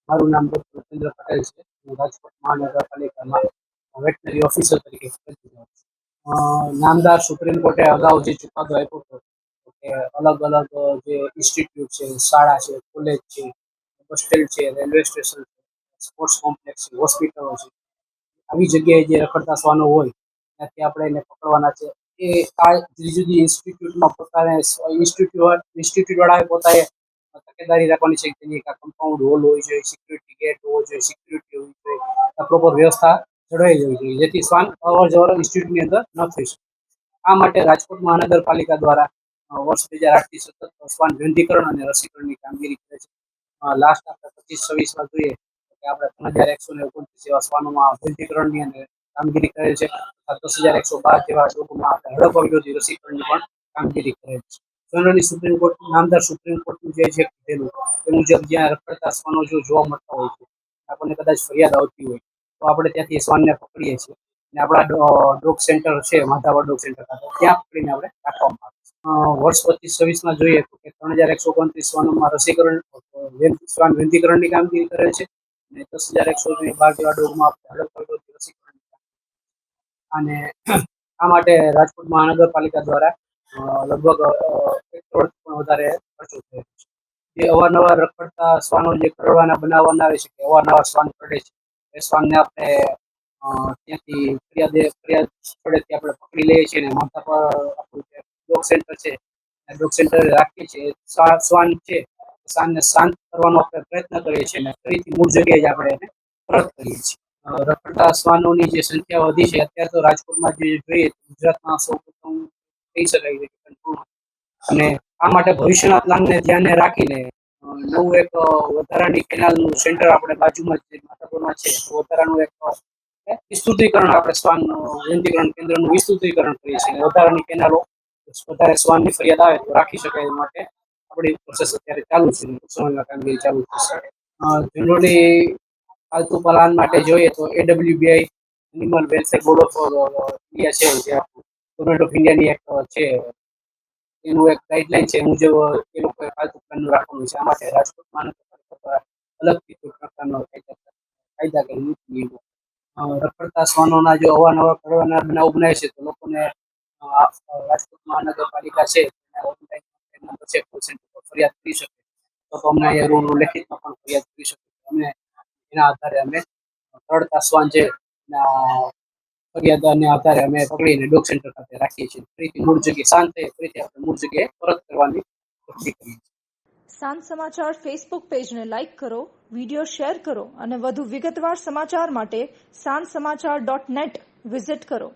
મારું નામ ડૉક્ટર ભૂપેન્દ્ર પટેલ છે. હું રાજકોટ મહાનગરપાલિકામાં વેટનરી ઓફિસર તરીકે ફરજ બજાવું છું. નામદાર સુપ્રીમ કોર્ટે અગાઉ જે ચુકાદો આપ્યો હતો કે અલગ અલગ જે ઇન્સ્ટિટ્યૂટ છે, શાળા છે, કોલેજ છે, હોસ્ટેલ છે, રેલવે સ્ટેશન છે, સ્પોર્ટ્સ કોમ્પ્લેક્સ છે, હોસ્પિટલો છે, આવી જગ્યાએ જે રખડતા શ્વાનો હોય ત્યાંથી આપણે એને પકડવાના છે. એ આ જુદી જુદી ઇન્સ્ટિટ્યૂટમાં પોતાને ઇન્સ્ટિટ્યૂટવાળાએ પોતાએ તકેદારી રાખવાની છે કે તેની એક કમ્પાઉન્ડ વોલ હોવી જોઈએ, સિક્યુરિટી ગેટ હોવો જોઈએ, સિક્યુરિટી હોવી જોઈએ, પ્રોપર વ્યવસ્થા જળવાઈ જવી જોઈએ, જેથી શ્વાન અવર જવર ઇન્સ્ટિટ્યૂટની અંદર ન થઈ શકે. આ માટે રાજકોટ મહાનગરપાલિકા દ્વારા વર્ષ 2008થી સતત શ્વાન વંધ્યીકરણ અને રસીકરણની કામગીરી કરે છે. લાસ્ટ આપણે 25-26માં જોઈએ કે આપણે 3129 એવા શ્વાનોમાં વંધ્યીકરણની અને કામગીરી કરેલ છે. 10,112 જેવા ડોગમાં આપણે હડપ વિરોધી રસીકરણની પણ કામગીરી કરેલ છે. જનરલી સુપ્રીમ કોર્ટ નામદાર સુપ્રીમ કોર્ટનું જે છે કીધેલું એ મુજબ જ્યાં રખડતા શ્વાનો જો જોવા મળતા હોય છે, આપણને કદાચ ફરિયાદ આવતી હોય તો આપણે ત્યાંથી શ્વાનને પકડીએ છીએ અને આપણા ડોગ સેન્ટર છે, માધાવર ડોગ સેન્ટર ત્યાં પકડીને આપણે રાખવામાં આવે છે. વર્ષ 25-26માં જોઈએ તો કે 3,129 શ્વાનોમાં રસીકરણ શ્વાન વંધ્યીકરણની કામગીરી કરેલ છે અને 10,112 જેવા ડોગમાં હડપ વિરોધી રસીકરણ અને આ માટે રાજકોટ મહાનગરપાલિકા દ્વારા લગભગ 1 કરોડથી પણ વધારે ખર્ચો થયો છે. જે અવારનવાર રખડતા શ્વાનો જે કરડવાના બનાવ બનાવે છે કે અવારનવાર શ્વાન કરડે છે, એ શ્વાનને આપણે ત્યાંથી ફરિયાદ સ્થળેથી આપણે પકડી લઈએ છીએ અને માથા પર આપણું જે ડોગ સેન્ટર છે ડોગ સેન્ટર રાખીએ છીએ. શ્વાન છે શ્વાનને શાંત કરવાનો આપણે પ્રયત્ન કરીએ છીએ અને ફરીથી મૂળ જગ્યાએ જ આપણે એને પરત કરીએ છીએ. રખડતા શ્વાનોની જે સંખ્યા વધી છે અત્યારે તો રાજકોટમાં જે જોઈએ ગુજરાતમાં સૌપ્રથમ કહી શકાય છે અને આ માટે ભવિષ્યના પ્લાનને ધ્યાને રાખીને નવું એક વધારાની કેનાલનું સેન્ટર આપણે બાજુમાં જે માધાપરમાં છે વધારાનું એક વિસ્તૃતીકરણ આપણે શ્વાન વંધ્યીકરણ કેન્દ્રનું વિસ્તૃતીકરણ કરીએ છીએ. વધારાની કેનાલો વધારે શ્વાનની ફરિયાદ આવે તો રાખી શકાય એ માટે આપણી પ્રોસેસ અત્યારે ચાલુ છે. સમયમાં કામગીરી ચાલુ થશે. જનરલી પાલતુ પ્લાન માટે જોઈએ તો AWBI animal welfare board of India છે, જે ગવર્મેન્ટ ઓફ ઇન્ડિયાની એક છે, એનું એક ગાઈડલાઈન છે એ મુજબ એ લોકોએ પાલતુ પ્લાન રાખવાનું છે. આ માટે રાજકોટમાં અલગથી કોઈ પ્રકારનો કાયદાકીય નીતિ રખડતા શ્વાનોના જો અવારનવાર કરડવાના બનાવ બનાવે છે તો લોકોને રાજકોટ મહાનગરપાલિકા છે ફરિયાદ કરી શકે તો અમને અહીંયા લેખિતમાં પણ ફરિયાદ કરી શકે. અમે એના આધારે અમે કરડતા શ્વાન છે ફરિયાદના આધારે અમે પકડીને ડોગ સેન્ટર ખાતે રાખીએ છીએ. ફરીથી મૂળ જગ્યાએ શાંત થઈ ફરીથી આપણે મૂળ જગ્યાએ પરત કરવાની કોશિશ કરીએ છીએ. સાંજ સમાચાર ફેસબુક પેજને લાઇક કરો, વિડીયો શેર કરો અને વધુ વિગતવાર સમાચાર માટે sanssamachar.net વિઝિટ કરો.